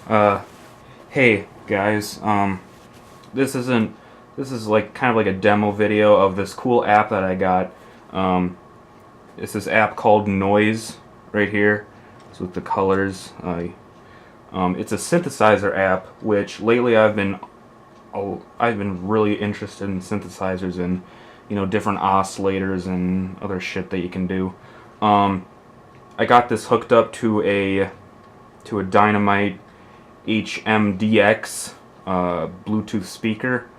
Uh, hey guys, this isn't. This is like kind of like a demo video of this cool app that I got. Um, it's this app called Noise right here. It's with the colors. It's a synthesizer app, which lately I've been really interested in synthesizers and different oscillators and other shit that you can do. I got this hooked up to a Dynamite HMDX Bluetooth speaker.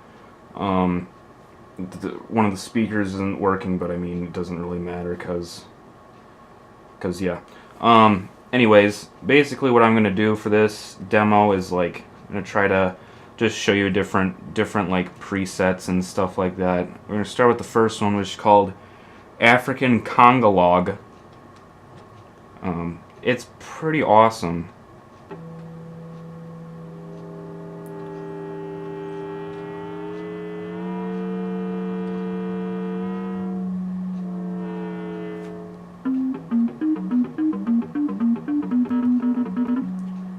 One of the speakers isn't working, but I mean it doesn't really matter because yeah. Anyways, basically what I'm gonna do for this demo is like I'm gonna try to just show you different like presets and stuff like that. We're gonna start with the first one, which is called African Conga Log. It's pretty awesome.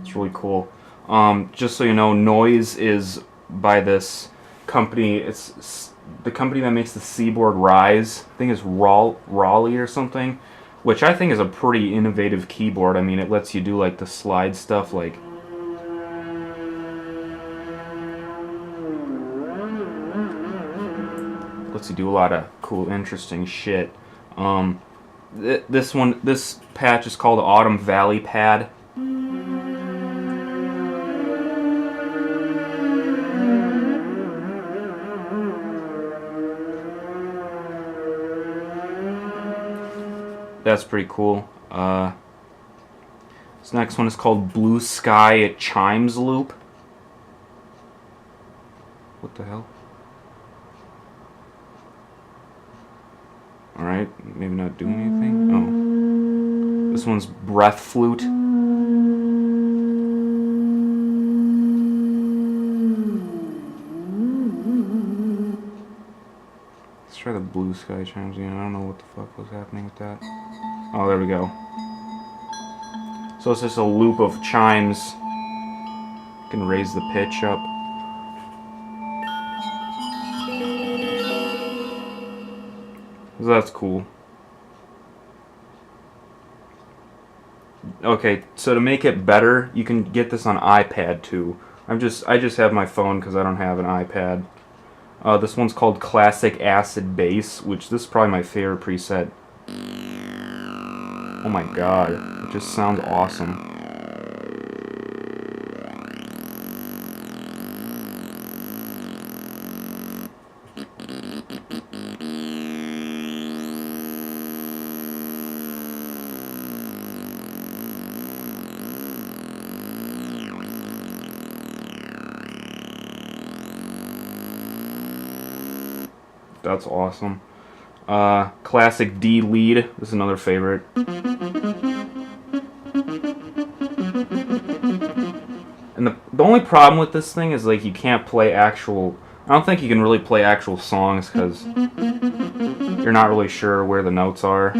It's really cool. Just so you know, Noise is by this company. It's the company that makes the Seaboard Rise. I think it's Raleigh or something, which I think is a pretty innovative keyboard. I mean, it lets you do like the slide stuff, like lets you do a lot of cool, interesting shit. This patch is called Autumn Valley Pad. That's pretty cool. This next one is called Blue Sky Chimes Loop. What the hell? Alright, maybe not doing anything. Oh. This one's Breath Flute. Let's try the Blue Sky Chimes again. I don't know what the fuck was happening with that. Oh, there we go. So it's just a loop of chimes. You can raise the pitch up. So that's cool. Okay, so to make it better, you can get this on iPad too. I just have my phone because I don't have an iPad. This one's called Classic Acid Bass, which this is probably my favorite preset. Oh my god, it just sounds awesome. That's awesome. Classic D lead. This is another favorite. And the only problem with this thing is like you can't play actual. I don't think you can really play actual songs because you're not really sure where the notes are.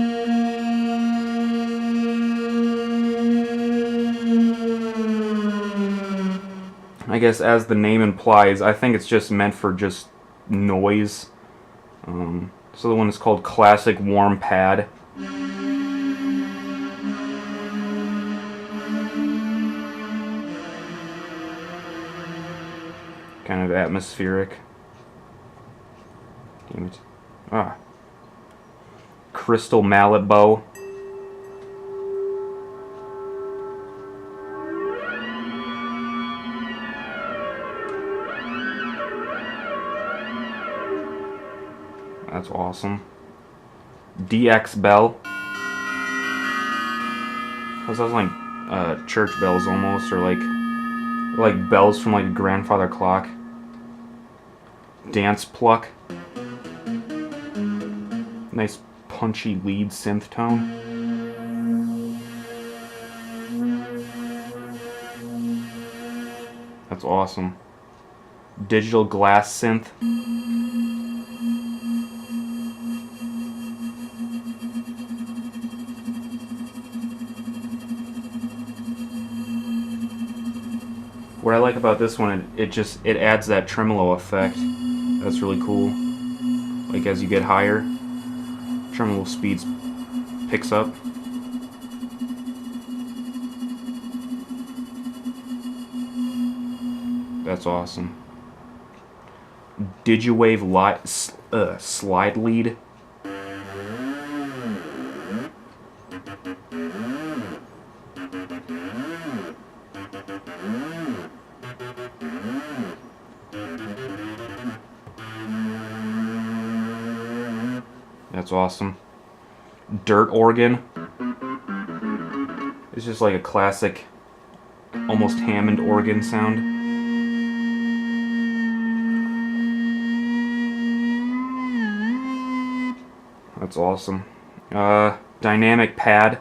I guess as the name implies, I think it's just meant for just noise. So the one is called Classic Warm Pad. Kind of atmospheric. Damn it. Ah. Crystal Mallet Bow. That's awesome. DX Bell. Those sound like church bells almost, or like bells from like a grandfather clock. Dance Pluck. Nice punchy lead synth tone. That's awesome. Digital Glass Synth. What I like about this one, it adds that tremolo effect. That's really cool. Like as you get higher, tremolo speeds picks up. That's awesome. Digiwave slide lead. That's awesome. Dirt organ. It's just like a classic, almost Hammond organ sound. That's awesome. Dynamic pad.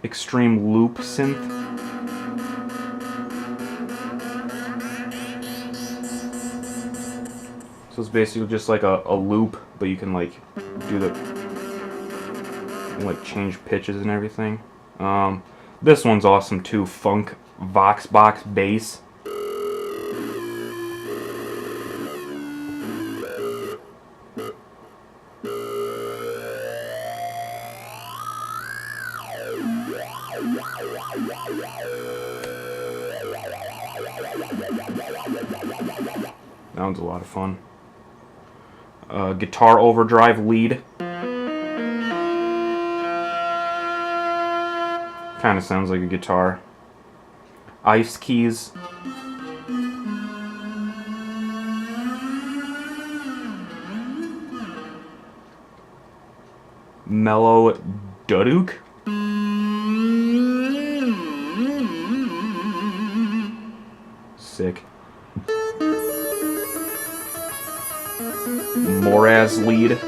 Extreme loop synth. So it's basically just like a loop, but you can like do the, you can like change pitches and everything. This one's awesome too. Funk Voxbox bass. That one's a lot of fun. Guitar overdrive lead. Kind of sounds like a guitar. Ice keys. Mellow duduk. Sick. Moraz lead.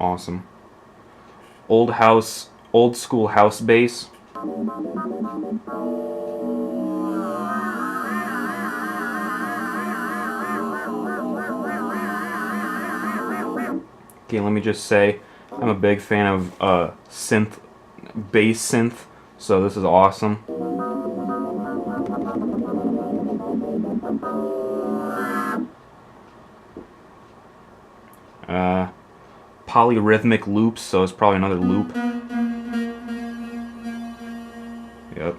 Awesome. Old school house bass. Okay, let me just say, I'm a big fan of bass synth, so this is awesome. Polyrhythmic loops, so it's probably another loop. Yep.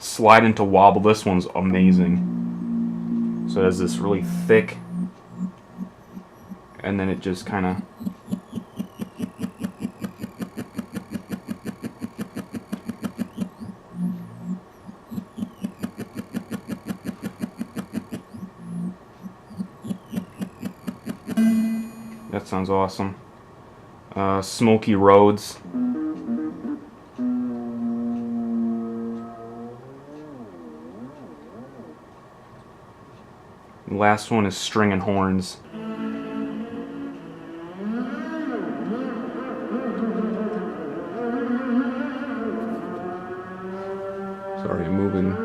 Slide into wobble, this one's amazing. So it has this really thick, and then it just kind of, that sounds awesome. Smoky Roads. The last one is String and Horns. Sorry, I'm moving.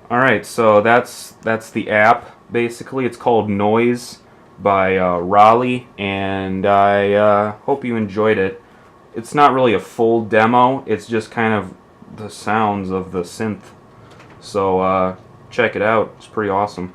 Alright, so that's the app, basically. It's called Noise by Raleigh, and I hope you enjoyed it. It's not really a full demo, it's just kind of the sounds of the synth. So check it out, it's pretty awesome.